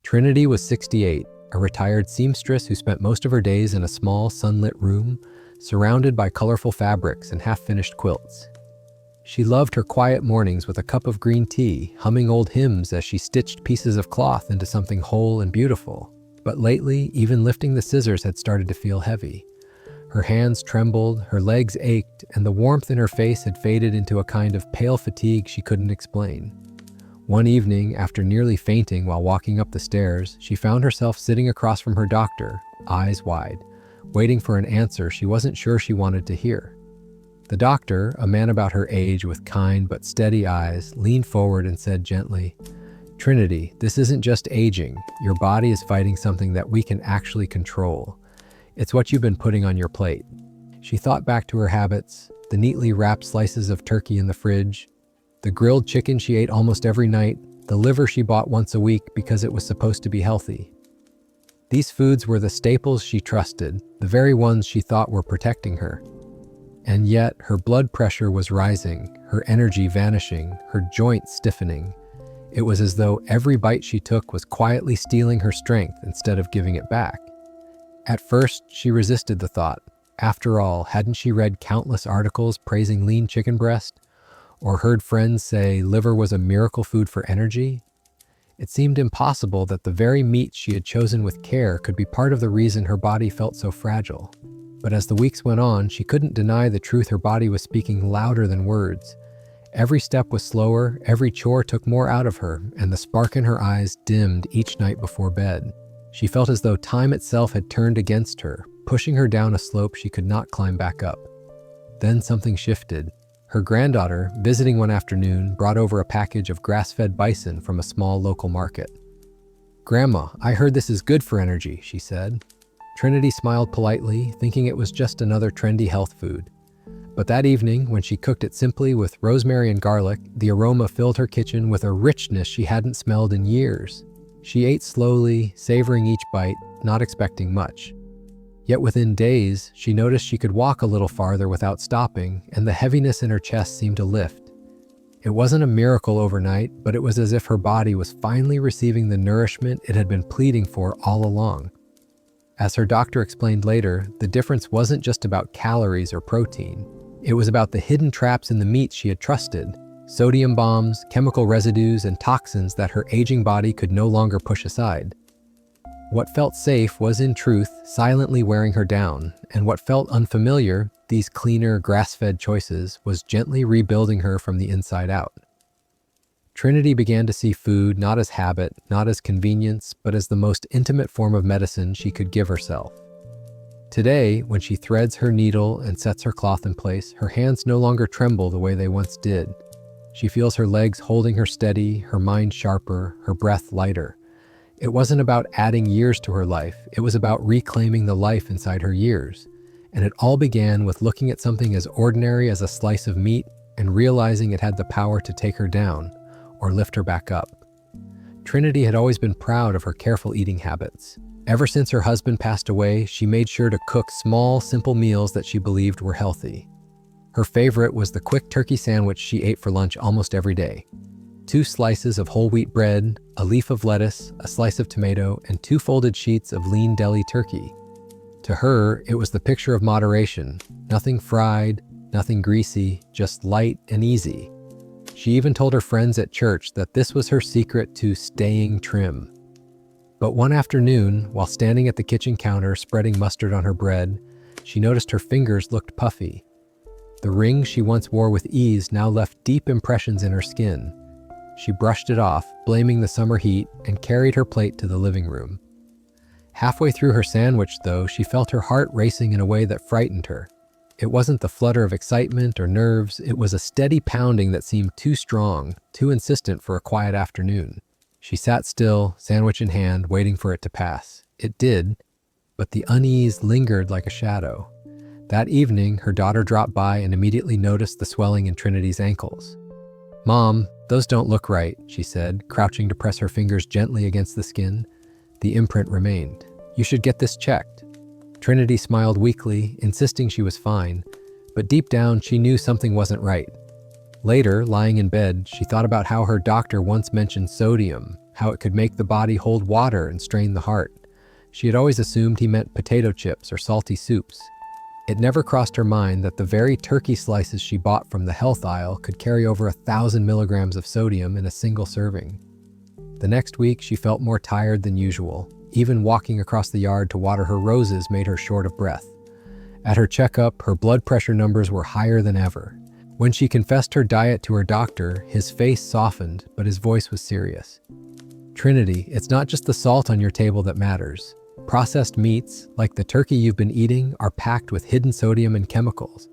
Trinity was 68, a retired seamstress who spent most of her days in a small, sunlit room, surrounded by colorful fabrics and half-finished quilts. She loved her quiet mornings with a cup of green tea, humming old hymns as she stitched pieces of cloth into something whole and beautiful. But lately, even lifting the scissors had started to feel heavy. Her hands trembled, her legs ached, and the warmth in her face had faded into a kind of pale fatigue she couldn't explain. One evening, after nearly fainting while walking up the stairs, she found herself sitting across from her doctor, eyes wide, waiting for an answer she wasn't sure she wanted to hear. The doctor, a man about her age with kind but steady eyes, leaned forward and said gently, "Trinity, this isn't just aging. Your body is fighting something that we can actually control. It's what you've been putting on your plate." She thought back to her habits, the neatly wrapped slices of turkey in the fridge, the grilled chicken she ate almost every night, the liver she bought once a week because it was supposed to be healthy. These foods were the staples she trusted, the very ones she thought were protecting her. And yet, her blood pressure was rising, her energy vanishing, her joints stiffening. It was as though every bite she took was quietly stealing her strength instead of giving it back. At first, she resisted the thought. After all, hadn't she read countless articles praising lean chicken breast? Or heard friends say liver was a miracle food for energy? It seemed impossible that the very meat she had chosen with care could be part of the reason her body felt so fragile. But as the weeks went on, she couldn't deny the truth her body was speaking louder than words. Every step was slower, every chore took more out of her, and the spark in her eyes dimmed each night before bed. She felt as though time itself had turned against her, pushing her down a slope she could not climb back up. Then something shifted. Her granddaughter, visiting one afternoon, brought over a package of grass-fed bison from a small local market. "Grandma, I heard this is good for energy," she said. Trinity smiled politely, thinking it was just another trendy health food. But that evening, when she cooked it simply with rosemary and garlic, the aroma filled her kitchen with a richness she hadn't smelled in years. She ate slowly, savoring each bite, not expecting much. Yet within days, she noticed she could walk a little farther without stopping, and the heaviness in her chest seemed to lift. It wasn't a miracle overnight, but it was as if her body was finally receiving the nourishment it had been pleading for all along. As her doctor explained later, the difference wasn't just about calories or protein. It was about the hidden traps in the meat she had trusted, sodium bombs, chemical residues, and toxins that her aging body could no longer push aside. What felt safe was, in truth, silently wearing her down, and what felt unfamiliar, these cleaner, grass-fed choices, was gently rebuilding her from the inside out. Trinity began to see food not as habit, not as convenience, but as the most intimate form of medicine she could give herself. Today, when she threads her needle and sets her cloth in place, her hands no longer tremble the way they once did. She feels her legs holding her steady, her mind sharper, her breath lighter. It wasn't about adding years to her life, it was about reclaiming the life inside her years. And it all began with looking at something as ordinary as a slice of meat and realizing it had the power to take her down, or lift her back up. Trinity had always been proud of her careful eating habits. Ever since her husband passed away, she made sure to cook small, simple meals that she believed were healthy. Her favorite was the quick turkey sandwich she ate for lunch almost every day. 2 slices of whole wheat bread, a leaf of lettuce, a slice of tomato, and 2 folded sheets of lean deli turkey. To her, it was the picture of moderation. Nothing fried, nothing greasy, just light and easy. She even told her friends at church that this was her secret to staying trim. But one afternoon, while standing at the kitchen counter spreading mustard on her bread, she noticed her fingers looked puffy. The ring she once wore with ease now left deep impressions in her skin. She brushed it off, blaming the summer heat, and carried her plate to the living room. Halfway through her sandwich, though, she felt her heart racing in a way that frightened her. It wasn't the flutter of excitement or nerves, it was a steady pounding that seemed too strong, too insistent for a quiet afternoon. She sat still, sandwich in hand, waiting for it to pass. It did, but the unease lingered like a shadow. That evening, her daughter dropped by and immediately noticed the swelling in Trinity's ankles. "Mom, those don't look right," she said, crouching to press her fingers gently against the skin. The imprint remained. "You should get this checked." Trinity smiled weakly, insisting she was fine, but deep down she knew something wasn't right. Later, lying in bed, she thought about how her doctor once mentioned sodium, how it could make the body hold water and strain the heart. She had always assumed he meant potato chips or salty soups. It never crossed her mind that the very turkey slices she bought from the health aisle could carry over 1,000 milligrams of sodium in a single serving. The next week, she felt more tired than usual. Even walking across the yard to water her roses made her short of breath. At her checkup, her blood pressure numbers were higher than ever. When she confessed her diet to her doctor, his face softened, but his voice was serious. Trinity, it's not just the salt on your table that matters. Processed meats, like the turkey you've been eating, are packed with hidden sodium and chemicals.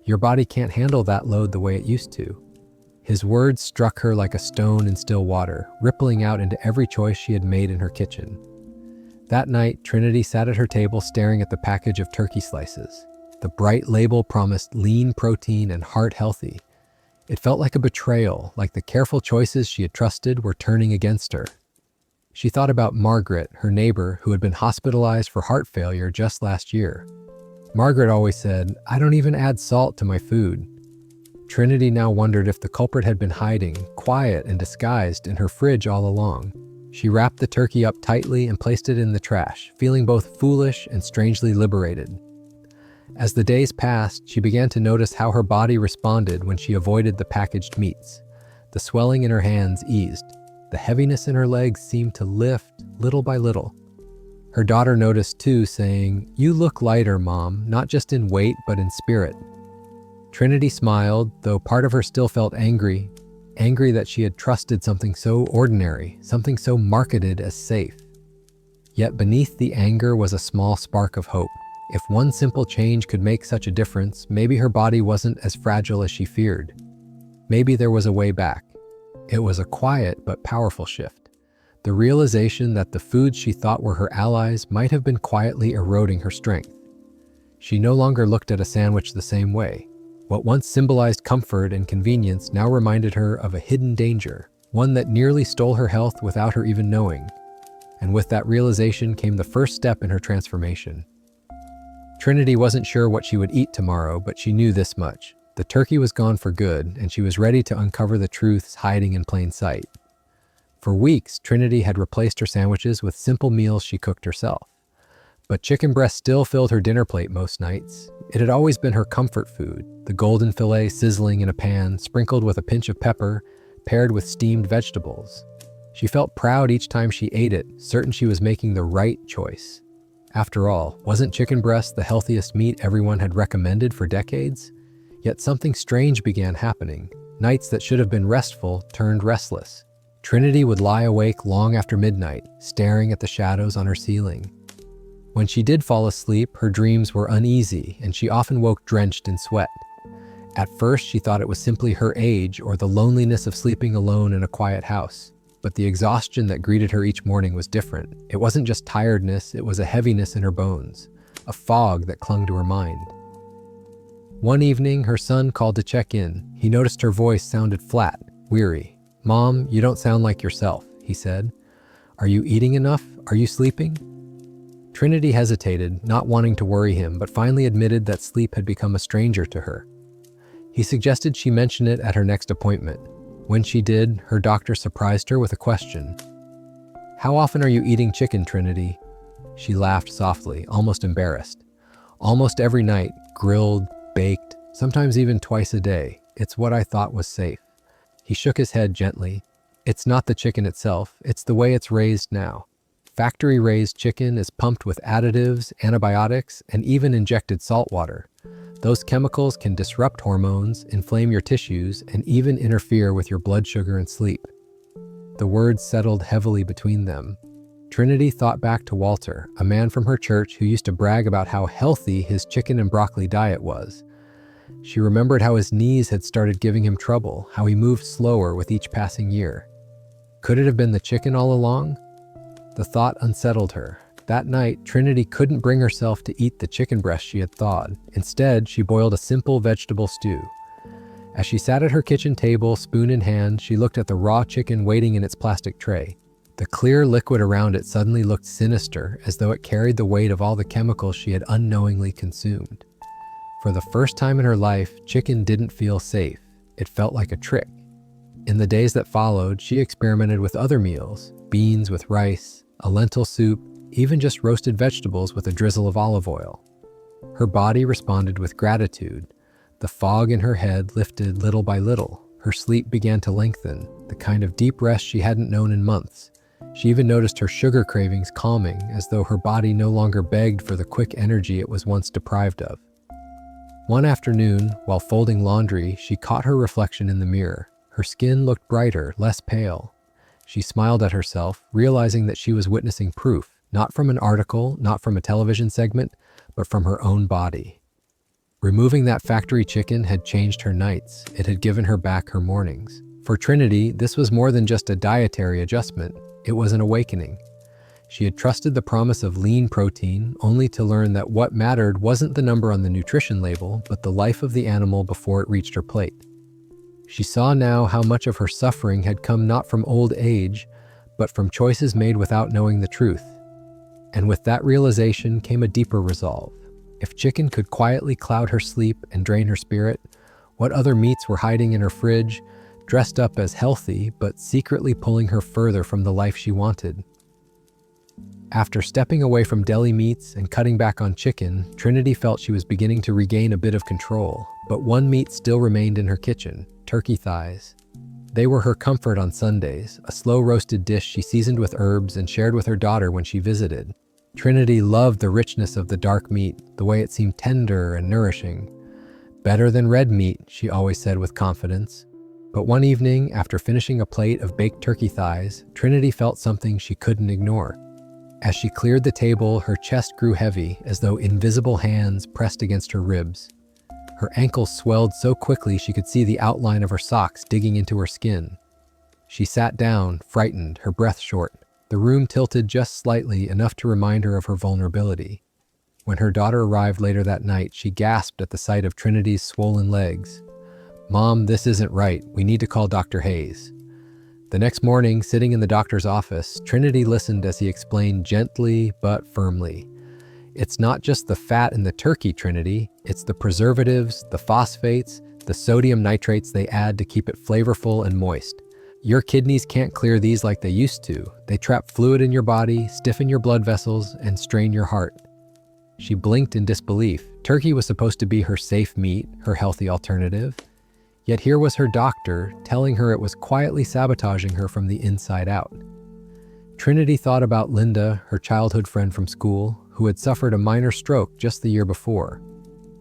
Your body can't handle that load the way it used to. His words struck her like a stone in still water, rippling out into every choice she had made in her kitchen. That night, Trinity sat at her table staring at the package of turkey slices. The bright label promised lean protein and heart healthy. It felt like a betrayal, like the careful choices she had trusted were turning against her. She thought about Margaret, her neighbor, who had been hospitalized for heart failure just last year. Margaret always said, "I don't even add salt to my food." Trinity now wondered if the culprit had been hiding, quiet and disguised, in her fridge all along. She wrapped the turkey up tightly and placed it in the trash, feeling both foolish and strangely liberated. As the days passed, she began to notice how her body responded when she avoided the packaged meats. The swelling in her hands eased. The heaviness in her legs seemed to lift little by little. Her daughter noticed too, saying, "You look lighter, Mom, not just in weight but in spirit." Trinity smiled, though part of her still felt angry that she had trusted something so ordinary, something so marketed as safe. Yet beneath the anger was a small spark of hope. If one simple change could make such a difference, maybe her body wasn't as fragile as she feared. Maybe there was a way back. It was a quiet but powerful shift. The realization that the foods she thought were her allies might have been quietly eroding her strength. She no longer looked at a sandwich the same way. What once symbolized comfort and convenience now reminded her of a hidden danger, one that nearly stole her health without her even knowing. And with that realization came the first step in her transformation. Trinity wasn't sure what she would eat tomorrow, but she knew this much. The turkey was gone for good, and she was ready to uncover the truths hiding in plain sight. For weeks, Trinity had replaced her sandwiches with simple meals she cooked herself. But chicken breast still filled her dinner plate most nights. It had always been her comfort food, the golden fillet sizzling in a pan, sprinkled with a pinch of pepper, paired with steamed vegetables. She felt proud each time she ate it, certain she was making the right choice. After all, wasn't chicken breast the healthiest meat everyone had recommended for decades? Yet something strange began happening. Nights that should have been restful turned restless. Trinity would lie awake long after midnight, staring at the shadows on her ceiling. When she did fall asleep, her dreams were uneasy, and she often woke drenched in sweat. At first, she thought it was simply her age or the loneliness of sleeping alone in a quiet house. But the exhaustion that greeted her each morning was different. It wasn't just tiredness, it was a heaviness in her bones, a fog that clung to her mind. One evening, her son called to check in. He noticed her voice sounded flat, weary. "Mom, you don't sound like yourself," he said. "Are you eating enough? Are you sleeping?" Trinity hesitated, not wanting to worry him, but finally admitted that sleep had become a stranger to her. He suggested she mention it at her next appointment. When she did, her doctor surprised her with a question. "How often are you eating chicken, Trinity?" She laughed softly, almost embarrassed. "Almost every night, grilled, baked, sometimes even twice a day. It's what I thought was safe." He shook his head gently. "It's not the chicken itself, it's the way it's raised now. Factory-raised chicken is pumped with additives, antibiotics, and even injected salt water. Those chemicals can disrupt hormones, inflame your tissues, and even interfere with your blood sugar and sleep." The words settled heavily between them. Trinity thought back to Walter, a man from her church who used to brag about how healthy his chicken and broccoli diet was. She remembered how his knees had started giving him trouble, how he moved slower with each passing year. Could it have been the chicken all along? The thought unsettled her. That night, Trinity couldn't bring herself to eat the chicken breast she had thawed. Instead, she boiled a simple vegetable stew. As she sat at her kitchen table, spoon in hand, she looked at the raw chicken waiting in its plastic tray. The clear liquid around it suddenly looked sinister, as though it carried the weight of all the chemicals she had unknowingly consumed. For the first time in her life, chicken didn't feel safe. It felt like a trick. In the days that followed, she experimented with other meals. beans with rice, a lentil soup, even just roasted vegetables with a drizzle of olive oil. Her body responded with gratitude. The fog in her head lifted little by little. Her sleep began to lengthen, the kind of deep rest she hadn't known in months. She even noticed her sugar cravings calming, as though her body no longer begged for the quick energy it was once deprived of. One afternoon, while folding laundry, she caught her reflection in the mirror. Her skin looked brighter, less pale. She smiled at herself, realizing that she was witnessing proof, not from an article, not from a television segment, but from her own body. Removing that factory chicken had changed her nights. It had given her back her mornings. For Trinity, this was more than just a dietary adjustment. It was an awakening. She had trusted the promise of lean protein, only to learn that what mattered wasn't the number on the nutrition label, but the life of the animal before it reached her plate. She saw now how much of her suffering had come not from old age, but from choices made without knowing the truth. And with that realization came a deeper resolve. If chicken could quietly cloud her sleep and drain her spirit, what other meats were hiding in her fridge, dressed up as healthy, but secretly pulling her further from the life she wanted? After stepping away from deli meats and cutting back on chicken, Trinity felt she was beginning to regain a bit of control, but one meat still remained in her kitchen: turkey thighs. They were her comfort on Sundays, a slow-roasted dish she seasoned with herbs and shared with her daughter when she visited. Trinity loved the richness of the dark meat, the way it seemed tender and nourishing. Better than red meat, she always said with confidence. But one evening, after finishing a plate of baked turkey thighs, Trinity felt something she couldn't ignore. As she cleared the table, her chest grew heavy, as though invisible hands pressed against her ribs. Her ankles swelled so quickly she could see the outline of her socks digging into her skin. She sat down, frightened, her breath short. The room tilted just slightly, enough to remind her of her vulnerability. When her daughter arrived later that night, she gasped at the sight of Trinity's swollen legs. "Mom, this isn't right. We need to call Dr. Hayes." The next morning, sitting in the doctor's office, Trinity listened as he explained gently but firmly. "It's not just the fat in the turkey, Trinity. It's the preservatives, the phosphates, the sodium nitrates they add to keep it flavorful and moist. Your kidneys can't clear these like they used to. They trap fluid in your body, stiffen your blood vessels, and strain your heart." She blinked in disbelief. Turkey was supposed to be her safe meat, her healthy alternative. Yet here was her doctor telling her it was quietly sabotaging her from the inside out. Trinity thought about Linda, her childhood friend from school, who had suffered a minor stroke just the year before.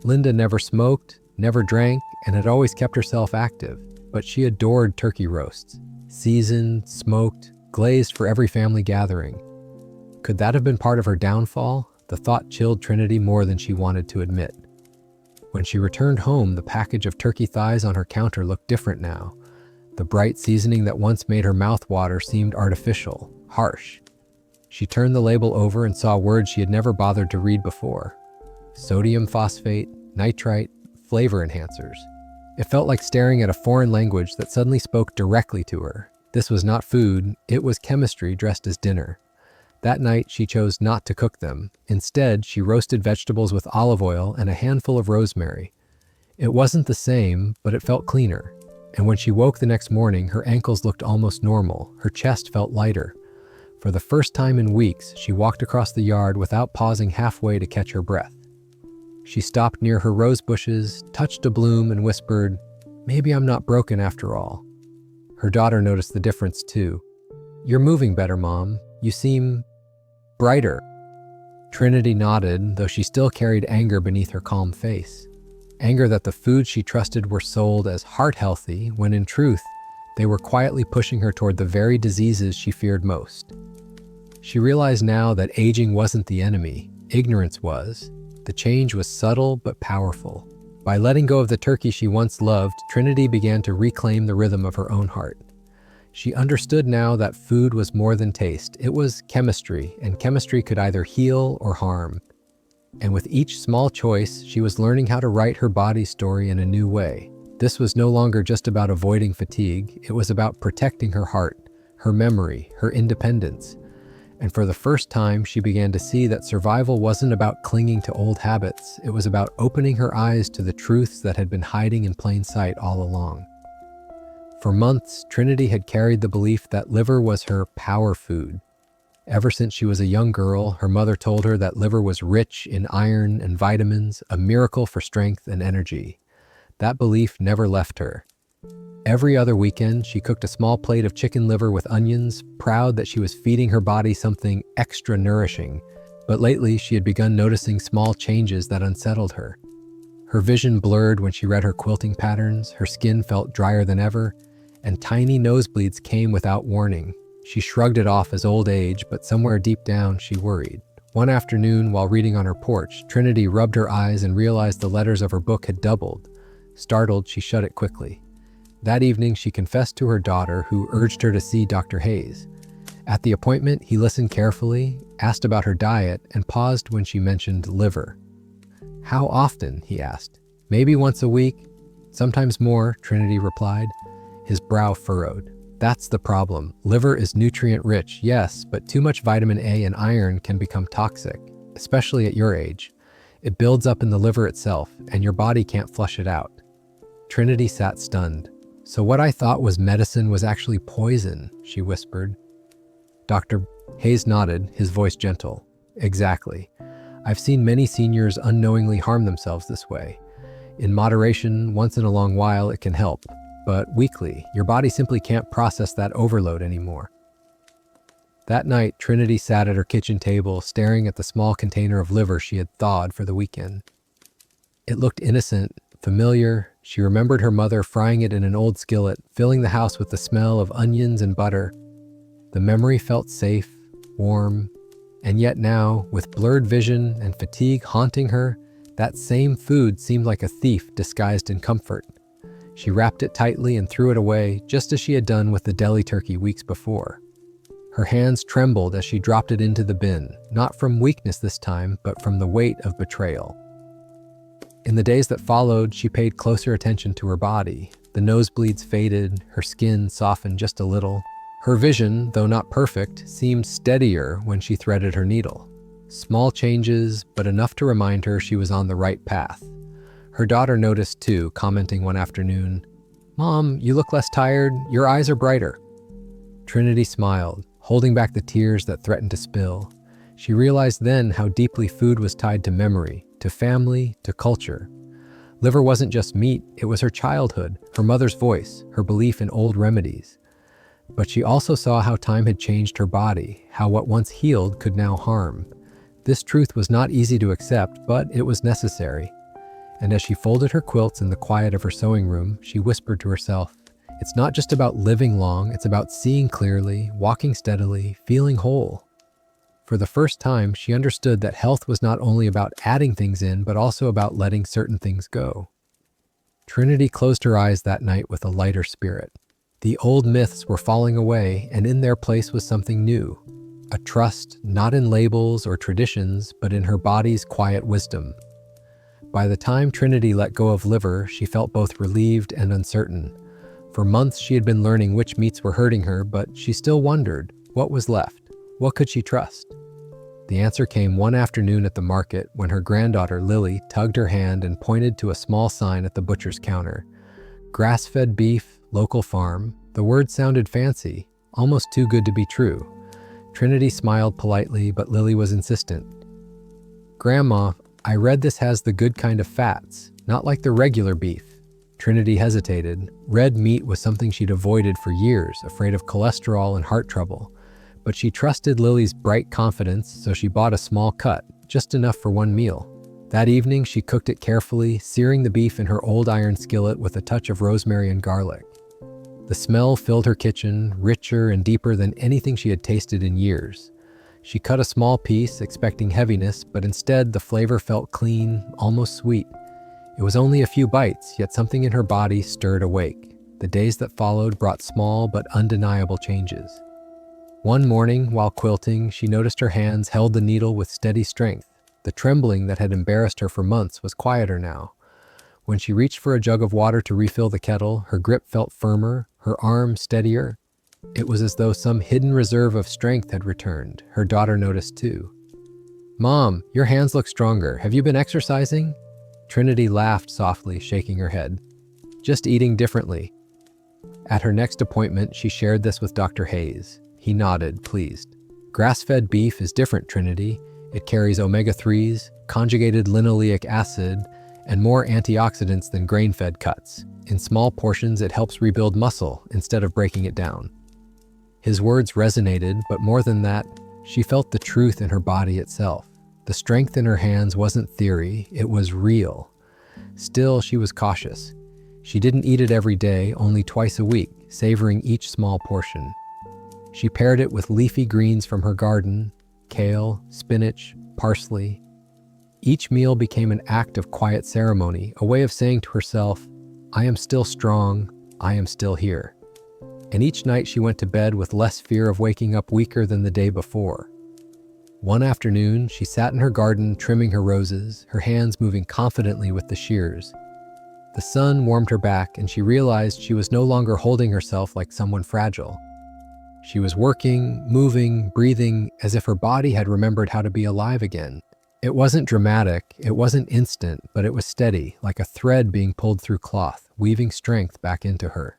Linda never smoked, never drank, and had always kept herself active, but she adored turkey roasts. Seasoned, smoked, glazed for every family gathering. Could that have been part of her downfall? The thought chilled Trinity more than she wanted to admit. When she returned home, the package of turkey thighs on her counter looked different now. The bright seasoning that once made her mouth water seemed artificial, harsh. She turned the label over and saw words she had never bothered to read before. Sodium phosphate, nitrite, flavor enhancers. It felt like staring at a foreign language that suddenly spoke directly to her. This was not food, it was chemistry dressed as dinner. That night, she chose not to cook them. Instead, she roasted vegetables with olive oil and a handful of rosemary. It wasn't the same, but it felt cleaner. And when she woke the next morning, her ankles looked almost normal. Her chest felt lighter. For the first time in weeks, she walked across the yard without pausing halfway to catch her breath. She stopped near her rose bushes, touched a bloom, and whispered, "Maybe I'm not broken after all." Her daughter noticed the difference too. "You're moving better, Mom. You seem brighter." Trinity nodded, though she still carried anger beneath her calm face. Anger that the foods she trusted were sold as heart-healthy, when in truth, they were quietly pushing her toward the very diseases she feared most. She realized now that aging wasn't the enemy, ignorance was. The change was subtle but powerful. By letting go of the turkey she once loved, Trinity began to reclaim the rhythm of her own heart. She understood now that food was more than taste. It was chemistry, and chemistry could either heal or harm. And with each small choice, she was learning how to write her body's story in a new way. This was no longer just about avoiding fatigue. It was about protecting her heart, her memory, her independence. And for the first time, she began to see that survival wasn't about clinging to old habits. It was about opening her eyes to the truths that had been hiding in plain sight all along. For months, Trinity had carried the belief that liver was her power food. Ever since she was a young girl, her mother told her that liver was rich in iron and vitamins, a miracle for strength and energy. That belief never left her. Every other weekend, she cooked a small plate of chicken liver with onions, proud that she was feeding her body something extra nourishing. But lately, she had begun noticing small changes that unsettled her. Her vision blurred when she read her quilting patterns, her skin felt drier than ever, and tiny nosebleeds came without warning. She shrugged it off as old age, but somewhere deep down, she worried. One afternoon, while reading on her porch, Trinity rubbed her eyes and realized the letters of her book had doubled. Startled, she shut it quickly. That evening, she confessed to her daughter, who urged her to see Dr. Hayes. At the appointment, he listened carefully, asked about her diet, and paused when she mentioned liver. "How often?" he asked. "Maybe once a week, sometimes more," Trinity replied. His brow furrowed. "That's the problem. Liver is nutrient-rich, yes, but too much vitamin A and iron can become toxic, especially at your age. It builds up in the liver itself, and your body can't flush it out." Trinity sat stunned. "So what I thought was medicine was actually poison," she whispered. Dr. Hayes nodded, his voice gentle. "Exactly. I've seen many seniors unknowingly harm themselves this way. In moderation, once in a long while, it can help. But weekly, your body simply can't process that overload anymore." That night, Trinity sat at her kitchen table, staring at the small container of liver she had thawed for the weekend. It looked innocent, familiar. She remembered her mother frying it in an old skillet, filling the house with the smell of onions and butter. The memory felt safe, warm, and yet now, with blurred vision and fatigue haunting her, that same food seemed like a thief disguised in comfort. She wrapped it tightly and threw it away, just as she had done with the deli turkey weeks before. Her hands trembled as she dropped it into the bin, not from weakness this time, but from the weight of betrayal. In the days that followed, she paid closer attention to her body. The nosebleeds faded, her skin softened just a little. Her vision, though not perfect, seemed steadier when she threaded her needle. Small changes, but enough to remind her she was on the right path. Her daughter noticed too, commenting one afternoon, "Mom, you look less tired, your eyes are brighter." Trinity smiled, holding back the tears that threatened to spill. She realized then how deeply food was tied to memory, to family, to culture. Liver wasn't just meat, it was her childhood, her mother's voice, her belief in old remedies. But she also saw how time had changed her body, how what once healed could now harm. This truth was not easy to accept, but it was necessary. And as she folded her quilts in the quiet of her sewing room, she whispered to herself, "It's not just about living long, it's about seeing clearly, walking steadily, feeling whole." For the first time, she understood that health was not only about adding things in, but also about letting certain things go. Trinity closed her eyes that night with a lighter spirit. The old myths were falling away, and in their place was something new. A trust, not in labels or traditions, but in her body's quiet wisdom. By the time Trinity let go of liver, she felt both relieved and uncertain. For months she had been learning which meats were hurting her, but she still wondered, what was left? What could she trust? The answer came one afternoon at the market when her granddaughter Lily tugged her hand and pointed to a small sign at the butcher's counter. Grass-fed beef, local farm. The words sounded fancy, almost too good to be true. Trinity smiled politely, but Lily was insistent. "Grandma, I read this has the good kind of fats, not like the regular beef." Trinity hesitated. Red meat was something she'd avoided for years, afraid of cholesterol and heart trouble. But she trusted Lily's bright confidence, so she bought a small cut, just enough for one meal. That evening, she cooked it carefully, searing the beef in her old iron skillet with a touch of rosemary and garlic. The smell filled her kitchen, richer and deeper than anything she had tasted in years. She cut a small piece, expecting heaviness, but instead the flavor felt clean, almost sweet. It was only a few bites, yet something in her body stirred awake. The days that followed brought small but undeniable changes. One morning, while quilting, she noticed her hands held the needle with steady strength. The trembling that had embarrassed her for months was quieter now. When she reached for a jug of water to refill the kettle, her grip felt firmer, her arm steadier. It was as though some hidden reserve of strength had returned. Her daughter noticed too. "Mom, your hands look stronger. Have you been exercising?" Trinity laughed softly, shaking her head. "Just eating differently." At her next appointment, she shared this with Dr. Hayes. He nodded, pleased. Grass-fed beef is different, Trinity. It carries omega-3s, conjugated linoleic acid, and more antioxidants than grain-fed cuts. In small portions, it helps rebuild muscle instead of breaking it down. His words resonated, but more than that, she felt the truth in her body itself. The strength in her hands wasn't theory, it was real. Still, she was cautious. She didn't eat it every day, only twice a week, savoring each small portion. She paired it with leafy greens from her garden, kale, spinach, parsley. Each meal became an act of quiet ceremony, a way of saying to herself, I am still strong, I am still here. And each night she went to bed with less fear of waking up weaker than the day before. One afternoon, she sat in her garden trimming her roses, her hands moving confidently with the shears. The sun warmed her back, and she realized she was no longer holding herself like someone fragile. She was working, moving, breathing, as if her body had remembered how to be alive again. It wasn't dramatic, it wasn't instant, but it was steady, like a thread being pulled through cloth, weaving strength back into her.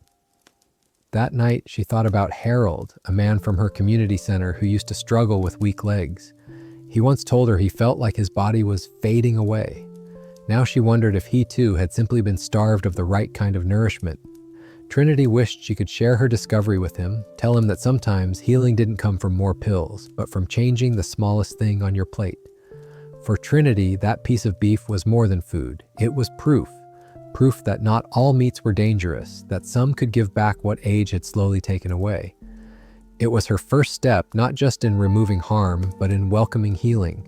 That night, she thought about Harold, a man from her community center who used to struggle with weak legs. He once told her he felt like his body was fading away. Now she wondered if he too had simply been starved of the right kind of nourishment. Trinity wished she could share her discovery with him, tell him that sometimes healing didn't come from more pills, but from changing the smallest thing on your plate. For Trinity, that piece of beef was more than food. It was proof that not all meats were dangerous, that some could give back what age had slowly taken away. It was her first step, not just in removing harm, but in welcoming healing.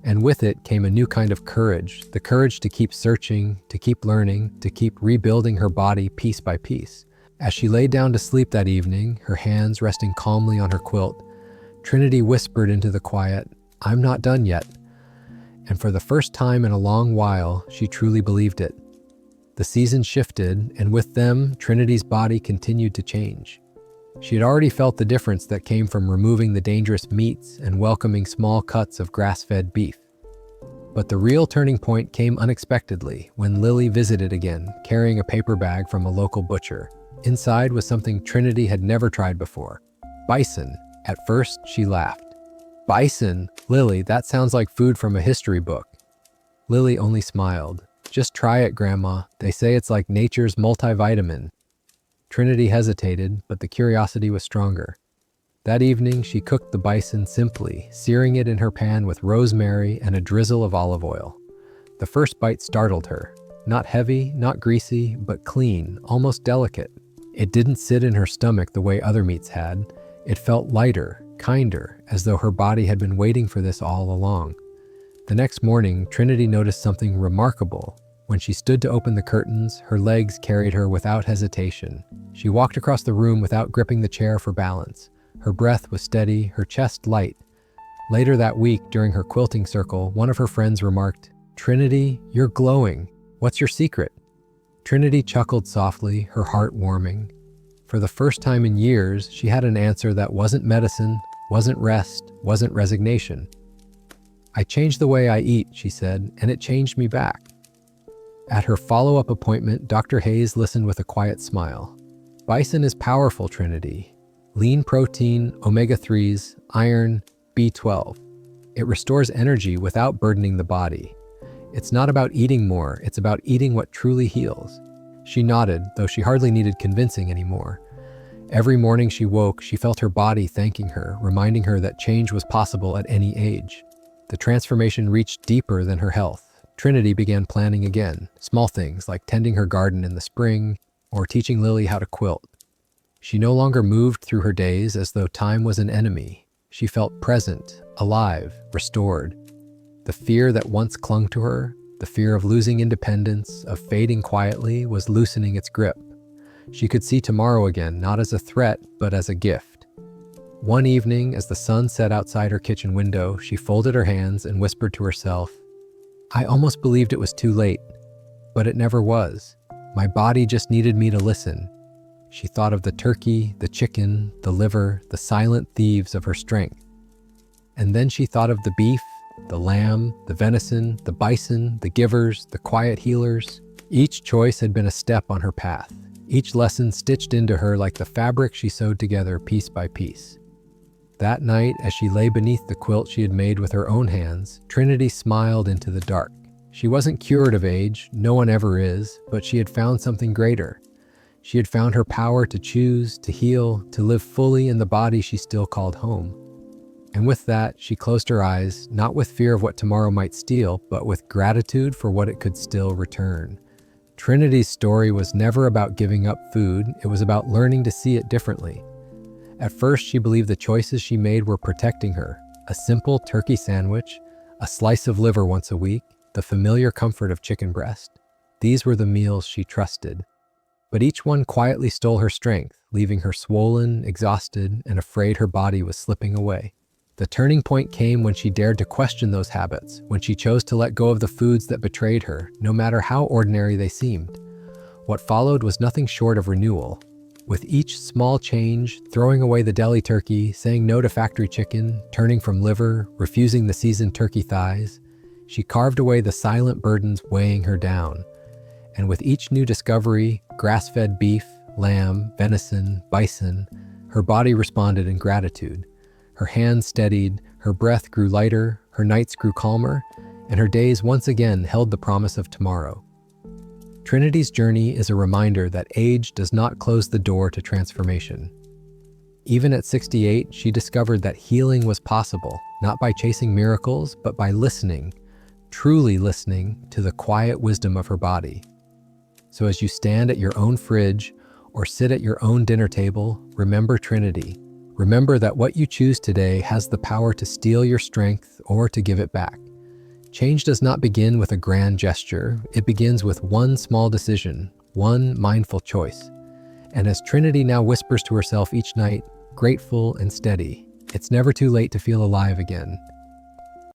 And with it came a new kind of courage, the courage to keep searching, to keep learning, to keep rebuilding her body piece by piece. As she lay down to sleep that evening, her hands resting calmly on her quilt, Trinity whispered into the quiet, I'm not done yet. And for the first time in a long while, she truly believed it. The seasons shifted, and with them, Trinity's body continued to change. She had already felt the difference that came from removing the dangerous meats and welcoming small cuts of grass-fed beef. But the real turning point came unexpectedly when Lily visited again, carrying a paper bag from a local butcher. Inside was something Trinity had never tried before. Bison. At first, she laughed. Bison? Lily, that sounds like food from a history book. Lily only smiled. Just try it, Grandma. They say it's like nature's multivitamin. Trinity hesitated, but the curiosity was stronger. That evening, she cooked the bison simply, searing it in her pan with rosemary and a drizzle of olive oil. The first bite startled her. Not heavy, not greasy, but clean, almost delicate. It didn't sit in her stomach the way other meats had. It felt lighter, kinder, as though her body had been waiting for this all along. The next morning, Trinity noticed something remarkable. When she stood to open the curtains, her legs carried her without hesitation. She walked across the room without gripping the chair for balance. Her breath was steady, her chest light. Later that week, during her quilting circle, one of her friends remarked, Trinity, you're glowing. What's your secret? Trinity chuckled softly, her heart warming. For the first time in years, she had an answer that wasn't medicine, wasn't rest, wasn't resignation. I changed the way I eat, she said, and it changed me back. At her follow-up appointment, Dr. Hayes listened with a quiet smile. Bison is powerful, Trinity. Lean protein, omega-3s, iron, B12. It restores energy without burdening the body. It's not about eating more, it's about eating what truly heals. She nodded, though she hardly needed convincing anymore. Every morning she woke, she felt her body thanking her, reminding her that change was possible at any age. The transformation reached deeper than her health. Trinity began planning again, small things like tending her garden in the spring or teaching Lily how to quilt. She no longer moved through her days as though time was an enemy. She felt present, alive, restored. The fear that once clung to her, the fear of losing independence, of fading quietly, was loosening its grip. She could see tomorrow again, not as a threat, but as a gift. One evening, as the sun set outside her kitchen window, she folded her hands and whispered to herself, I almost believed it was too late, but it never was. My body just needed me to listen. She thought of the turkey, the chicken, the liver, the silent thieves of her strength. And then she thought of the beef, the lamb, the venison, the bison, the givers, the quiet healers. Each choice had been a step on her path. each lesson stitched into her like the fabric she sewed together piece by piece. That night, as she lay beneath the quilt she had made with her own hands, Trinity smiled into the dark. She wasn't cured of age, no one ever is, but she had found something greater. She had found her power to choose, to heal, to live fully in the body she still called home. And with that, she closed her eyes, not with fear of what tomorrow might steal, but with gratitude for what it could still return. Trinity's story was never about giving up food, it was about learning to see it differently. At first, she believed the choices she made were protecting her. A simple turkey sandwich, a slice of liver once a week, the familiar comfort of chicken breast. These were the meals she trusted. But each one quietly stole her strength, leaving her swollen, exhausted, and afraid her body was slipping away. The turning point came when she dared to question those habits, when she chose to let go of the foods that betrayed her, no matter how ordinary they seemed. What followed was nothing short of renewal. With each small change, throwing away the deli turkey, saying no to factory chicken, turning from liver, refusing the seasoned turkey thighs, she carved away the silent burdens weighing her down. And with each new discovery, grass-fed beef, lamb, venison, bison, her body responded in gratitude. Her hands steadied, her breath grew lighter, her nights grew calmer, and her days once again held the promise of tomorrow. Trinity's journey is a reminder that age does not close the door to transformation. Even at 68, she discovered that healing was possible, not by chasing miracles, but by listening, truly listening to the quiet wisdom of her body. So as you stand at your own fridge or sit at your own dinner table, remember Trinity. Remember that what you choose today has the power to steal your strength or to give it back. Change does not begin with a grand gesture. It begins with one small decision, one mindful choice. And as Trinity now whispers to herself each night, grateful and steady, it's never too late to feel alive again.